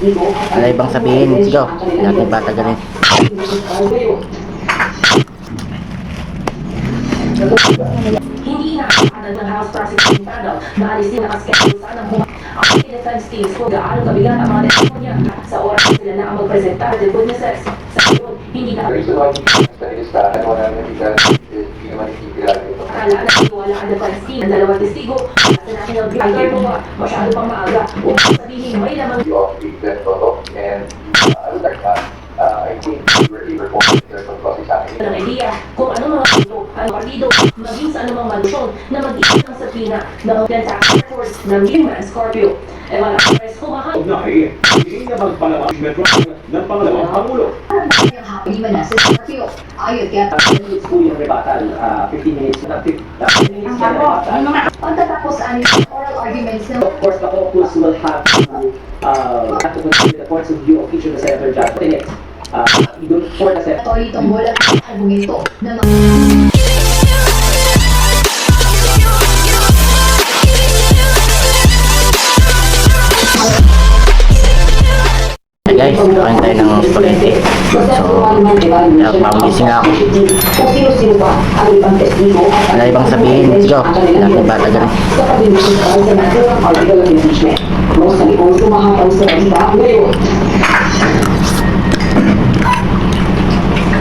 Wala ibang sabihin, sigaw. Natin patagalin. Hindi inaasahan ng House Prosecution Panel na alisin ang schedule sana ang defense teams kung gaano kabigat ang mga testimonya sa oras sila na ang magpresenta ng witnesses. Sa ngayon, hindi na akala na iniwala ang defense team ng dalawang testigo sa National Bureau mo masyado pang maaga upang sabihin may lamang I think we were reporting there from Coffee ng idea kung ano mga punto ang partido maging sa anumang malusyon na mag-isip ng sapina ng task force ng Human Scorpio. Ewan ang press humahan. Ugnay, hindi niya magpalabas metro ng pangalawang Pangulo. Ang hapon ni Manasseh Scorpio. Ayon kaya minutes po yung rebuttal, 15 minutes na 15 minutes na rebuttal. pagkatapos ang oral arguments ng Of course, the caucus will have to consider the points of view of each of the senator judges. Doon for the senator. Atty. Tongbol at argumento na Hey guys, kain tayo ng spaghetti. So, pagising na ako. Kung sino-sino ba ang ibang testigo Wala ibang sabihin, sigaw. Natin patagalin. sa pag-ilusyon sa Senado ng article of impeachment. Mostly kung sumahataw sa balita ngayon.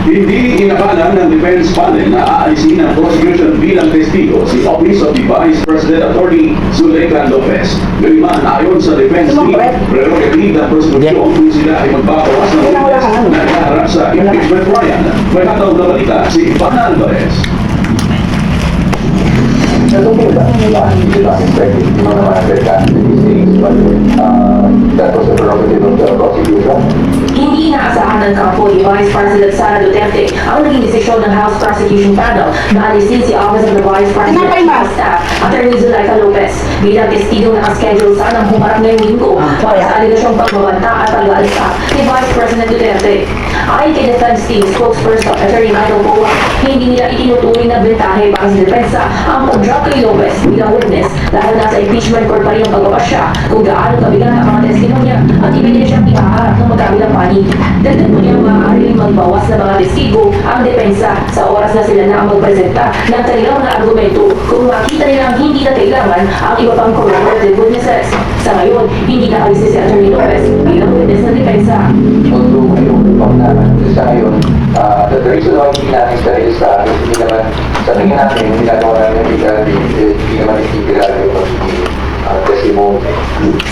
Hindi inakala ng defense panel na aalisin ng prosecution bilang testigo si Office of the Vice President Attorney Zuleika Lopez. Gayunman, ayon sa defense team, prerogative ng prosecution kung sila ay magbabawas ng witness na nakaharap sa impeachment trial. May hataw na balita si Pana Alvarez. Natungkol ba hindi ba expected yung mga American things, but that was the prerogative of the prosecution. Hindi inaasahan ng kampo ni Vice President Sara Duterte ang naging desisyon ng House Prosecution Panel na alisin si Office of the Vice President Staff Attorney Zuleika Lopez bilang testigo na schedule sanang humarap ngayong linggo para sa aligasyong pagbabanta at pag-aalsa ni Vice President Duterte. Ayon kay Defense Team spokesperson Attorney Michael Poa, hindi nila itinuturing na bentahe para sa depensa ang pag-drop kay Lopez bilang witness dahil nasa impeachment court pa rin ang pagpapasya kung gaano kabigat ang mga testimonya at ebidensyang ihaharap ng magkabilang panig. Dagdag mo niyang maaaring magbawas na mga testigo ang depensa sa oras na sila na ang magpresenta ng kanilang mga argumento kung makita nilang hindi na kailangan ang iba pang corroborative witnesses. Sa ngayon, hindi nakalis si Attorney Lopez bilang witness ng depensa. Although ayun, pag naman sa ngayon, the reason why hindi namin dahil sa hindi naman sa tingin natin, hindi nagawa namin hindi naman itigilala yung testimony.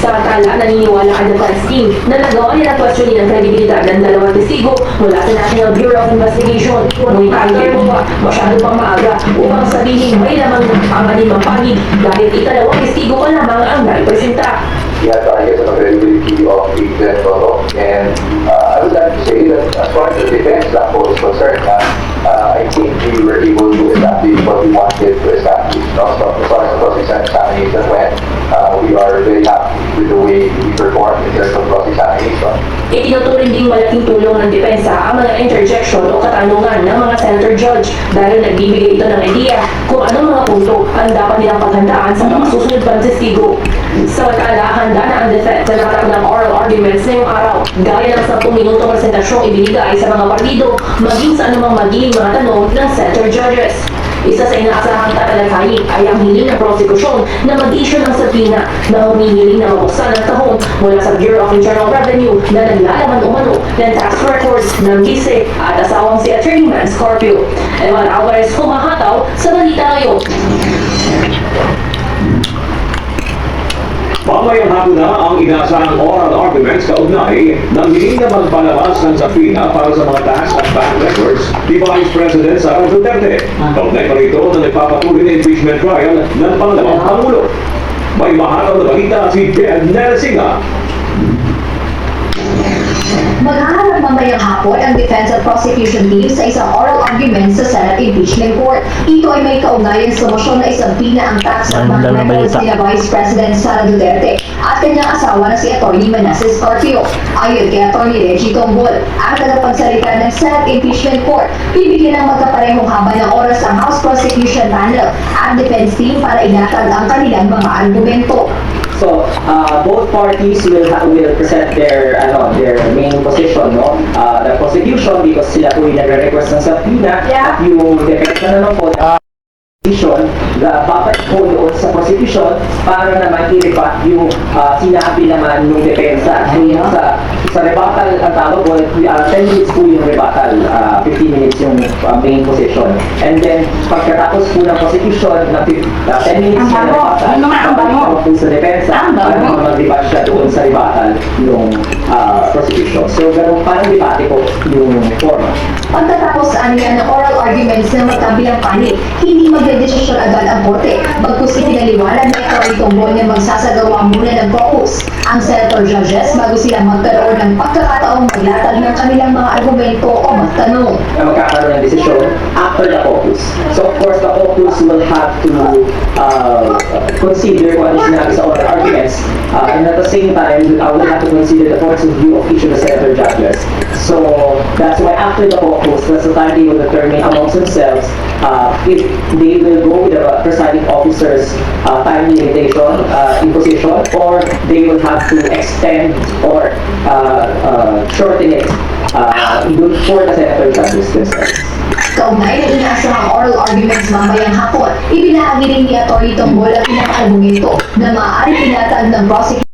Samantala, naniniwala ang defense team na nagawa nila questionin ang kredibilidad ng dalawang testigo mula sa National Bureau of Investigation. Ngunit ayon mo masyado pang maaga upang sabihin may lamang ang animang panig dahil ikalawang testigo pa lamang ang naipresenta. We have to assess the credibility of the defense photo, and I would like to say that as far as the defense platform is concerned, I think we were able to establish what we wanted to establish. Also, as far as the cross-examination went, we are very happy with the way we performed in terms of cross-examination. Itinuturing ding malaking tulong ng depensa ang mga interjection o katanungan ng mga senator judge dahil nagbibigay ito ng idea kung anong mga punto ang dapat nilang paghandaan sa mga susunod pang testigo. Samantala, handa na ang defense na nakatakot ng oral arguments ngayong araw gaya ng 10 minutong presentasyong ibinigay sa mga partido maging sa anumang magiging mga tanong ng senator judges. Isa sa inaasahang tatalakayin ay ang hiling ng prosekusyon na mag-issue ng subpoena na humihiling na mabuksan ang tahon mula sa Bureau of Internal Revenue na naglalaman umano ng tax records ng gise at asawang si Attorney Scorpio. Ewan Alvarez humahataw sa balita ngayon. Mamayang hapon na ang inaasahang oral arguments kaugnay ng hindi na magpalabas ng sapina para sa mga tax at bank records ni Vice President Sara Duterte. Kaugnay pa rito na nagpapatuloy na impeachment trial ng pangalawang Pangulo. May mahalaw na balita si Ben Nelsinga. maghaharap mamayang hapon ang defense at prosecution team sa isang oral argument sa Senate Impeachment Court. Ito ay may kaugnayan sa motion na isampina ang tax at bank records nila Vice President Sara Duterte at kanyang asawa na si Atty. Manasseh Scorpio. Ayon kay Atty. Reggie Tongbol, ang tagapagsalita ng Senate Impeachment Court, bibigyan ng magkaparehong haba ng oras ang House Prosecution Panel at defense team para inatag ang kanilang mga argumento. So, both parties will present their main position, no? The prosecution, because sila po yung nagre-request ng subpoena, at yung defense na naman po, babalik po doon sa prosecution para naman i-rebut yung sinabi naman ng depensa. Sa rebuttal, ang tawag po, 10 minutes po yung rebuttal, 15 minutes yung main position. And then, pagkatapos po ng prosecution, 10 minutes yung rebuttal, babalik po sa depensa para mag-rebut siya doon sa rebuttal yung prosecution. So, ganun parang debate po yung forma. Pagkatapos aniya ng oral arguments ng magkabilang panig, hindi magdedesisyon agad ang korte. Bagkus ipinaliwanag na ito itong niya magsasagawa muna ng caucus ang senator judges bago sila magkaroon ng pagkakataong maglatag ng kanilang mga argumento o magtanong. Na magkakaroon ng desisyon after the caucus. So of course, the caucus will have to consider what is sinabi sa oral arguments, and at the same time, will have to consider the points of view of each of the senator judges. So that's why after the caucus, that's the time they will determine amongst themselves if they will go with the presiding officer's time limitation imposition, or they will have to extend or shorten it for the senator judges themselves. Kaugnay na inaasahang oral arguments mamayang hapon, ibinahagi rin ni Atty. Tonggol ang ilang argumento na maaari pinatag ng prosecution